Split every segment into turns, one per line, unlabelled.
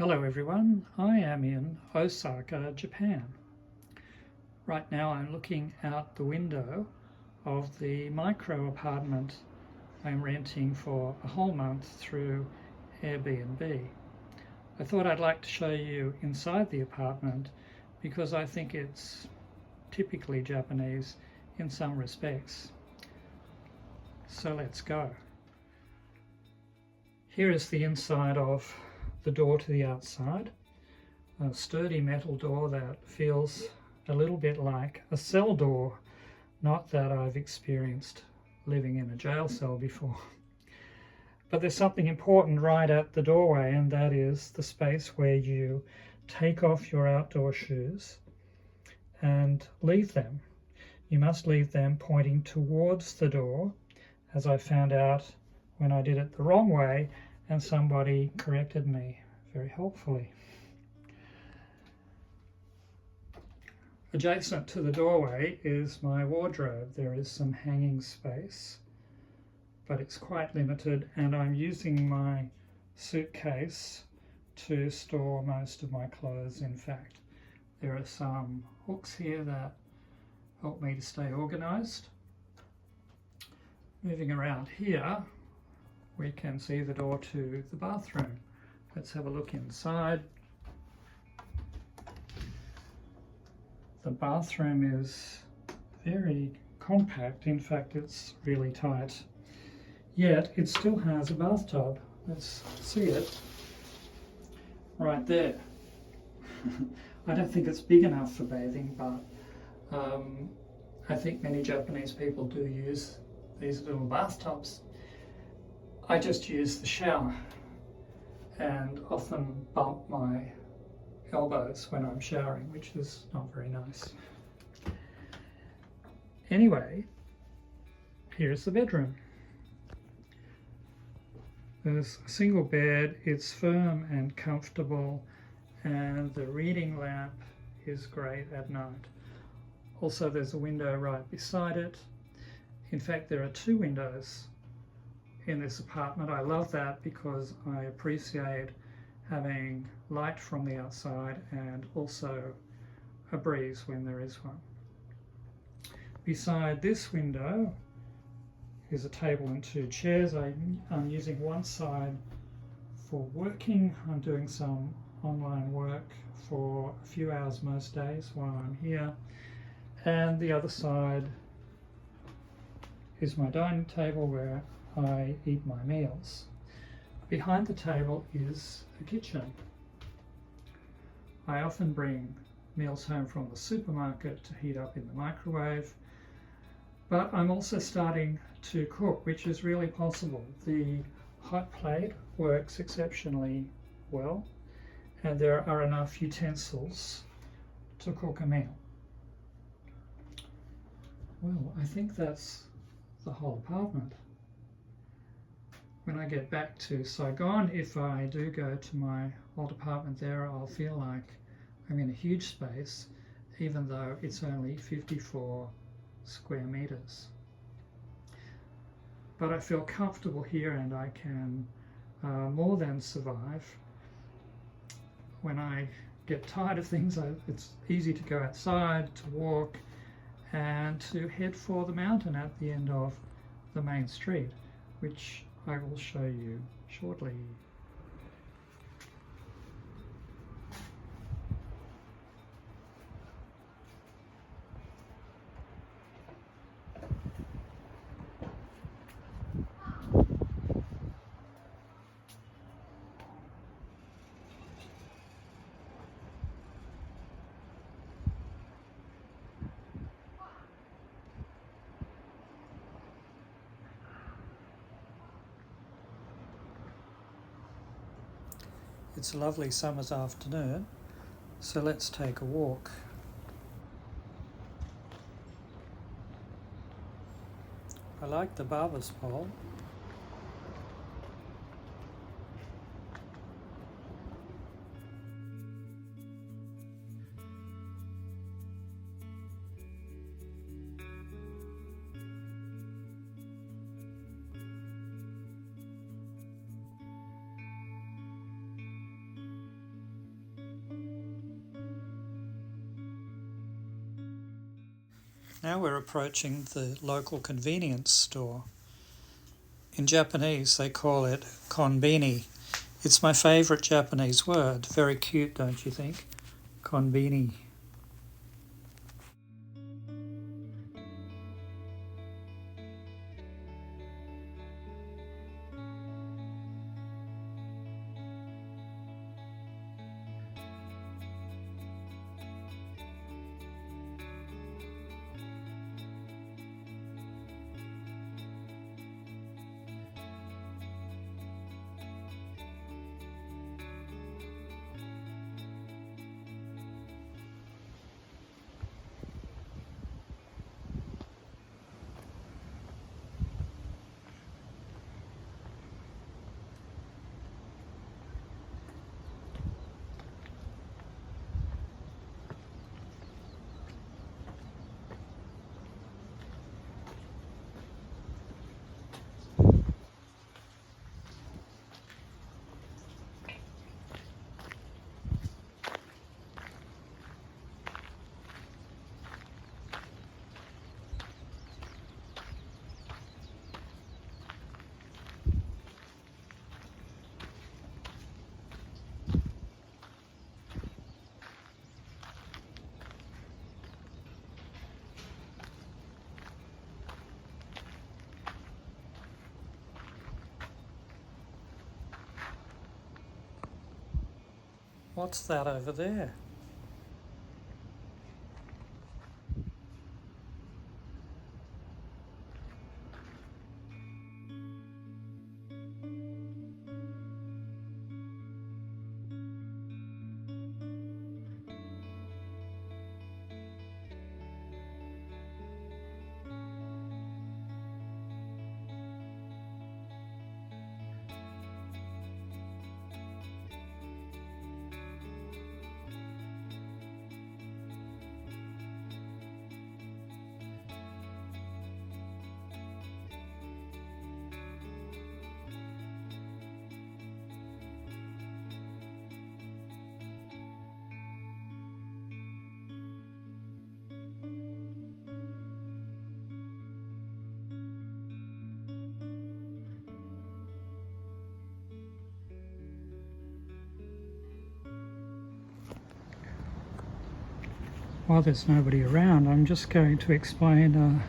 Hello everyone, I am in Osaka, Japan. Right now I'm looking out the window of the micro apartment I'm renting for a whole month through Airbnb. I thought I'd like to show you inside the apartment because I think it's typically Japanese in some respects. So let's go. Here is the inside of the door to the outside, a sturdy metal door that feels a little bit like a cell door, not that I've experienced living in a jail cell before. But there's something important right at the doorway, and that is the space where you take off your outdoor shoes and leave them. You must leave them pointing towards the door, as I found out when I did it the wrong way and somebody corrected me very helpfully. Adjacent to the doorway is my wardrobe. There is some hanging space, but it's quite limited, and I'm using my suitcase to store most of my clothes. In fact, there are some hooks here that help me to stay organized. Moving around here, we can see the door to the bathroom. Let's have a look inside. The bathroom is very compact. In fact, it's really tight. Yet it still has a bathtub. Let's see it right there. I don't think it's big enough for bathing, but I think many Japanese people do use these little bathtubs. I just use the shower and often bump my elbows when I'm showering, which is not very nice. Anyway, here's the bedroom. There's a single bed, it's firm and comfortable, and the reading lamp is great at night. Also, there's a window right beside it. In fact, there are two windows in this apartment. I love that because I appreciate having light from the outside and also a breeze when there is one. Beside this window is a table and two chairs. I'm using one side for working. I'm doing some online work for a few hours most days while I'm here, and the other side is my dining table where I eat my meals. Behind the table is a kitchen. I often bring meals home from the supermarket to heat up in the microwave, but I'm also starting to cook, which is really possible. The hot plate works exceptionally well, and there are enough utensils to cook a meal. Well, I think that's the whole apartment. When I get back to Saigon, if I do go to my old apartment there, I'll feel like I'm in a huge space, even though it's only 54 square meters. But I feel comfortable here, and I can more than survive. When I get tired of things, it's easy to go outside, to walk, and to head for the mountain at the end of the main street, which I will show you shortly. It's a lovely summer's afternoon, so let's take a walk. I like the barber's pole. Now we're approaching the local convenience store. In Japanese they call it konbini. It's my favourite Japanese word. Very cute, don't you think? Konbini. What's that over there? While there's nobody around, I'm just going to explain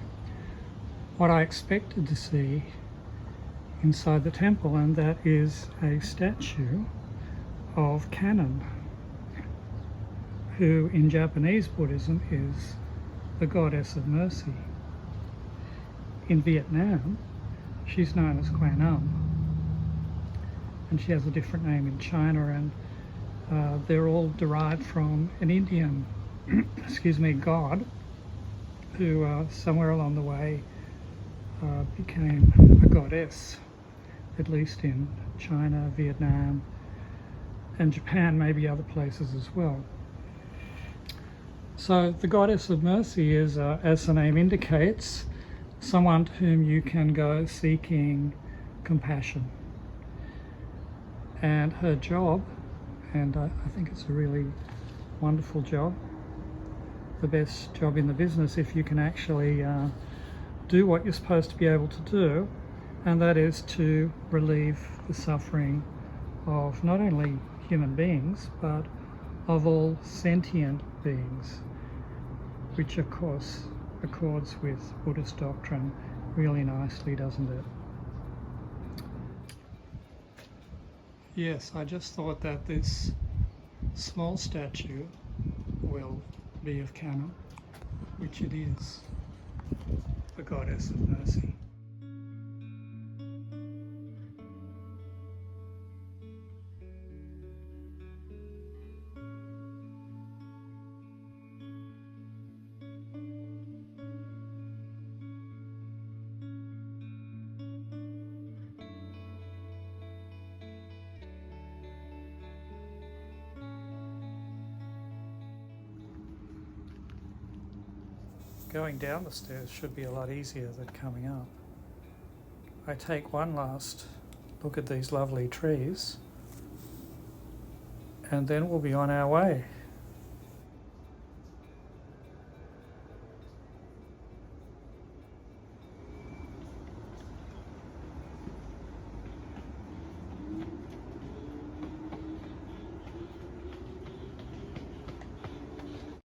what I expected to see inside the temple, and that is a statue of Kannon, who in Japanese Buddhism is the goddess of mercy. In Vietnam, she's known as Quan Am, and she has a different name in China, and they're all derived from an Indian god who somewhere along the way became a goddess, at least in China, Vietnam, and Japan, maybe other places as well. So the goddess of mercy is, as the name indicates, someone to whom you can go seeking compassion. And her job, and I think it's a really wonderful job, the best job in the business if you can actually do what you're supposed to be able to do, and that is to relieve the suffering of not only human beings but of all sentient beings, which of course accords with Buddhist doctrine really nicely, doesn't it? Yes, I just thought that this small statue will be of Kannon, which it is, the goddess of mercy. Going down the stairs should be a lot easier than coming up. I take one last look at these lovely trees, and then we'll be on our way.